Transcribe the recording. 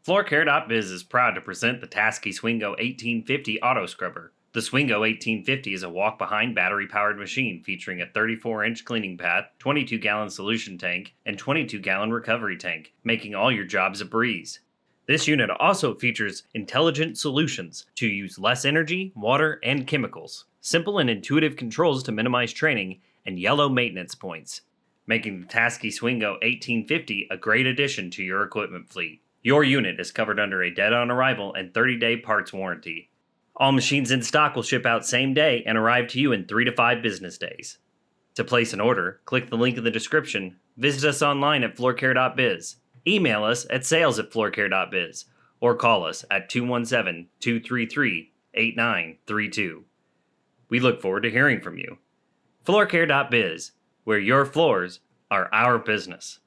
Floorcare.biz is proud to present the Taski Swingo 1850 Auto Scrubber. The Swingo 1850 is a walk-behind battery-powered machine featuring a 34-inch cleaning path, 22-gallon solution tank, and 22-gallon recovery tank, making all your jobs a breeze. This unit also features intelligent solutions to use less energy, water, and chemicals, simple and intuitive controls to minimize training, and yellow maintenance points, making the Taski Swingo 1850 a great addition to your equipment fleet. Your unit is covered under a dead-on-arrival and 30-day parts warranty. All machines in stock will ship out same day and arrive to you in 3 to 5 business days. To place an order, click the link in the description, visit us online at Floorcare.biz, email us at sales@Floorcare.biz, or call us at 217-233-8932. We look forward to hearing from you. Floorcare.biz, where your floors are our business.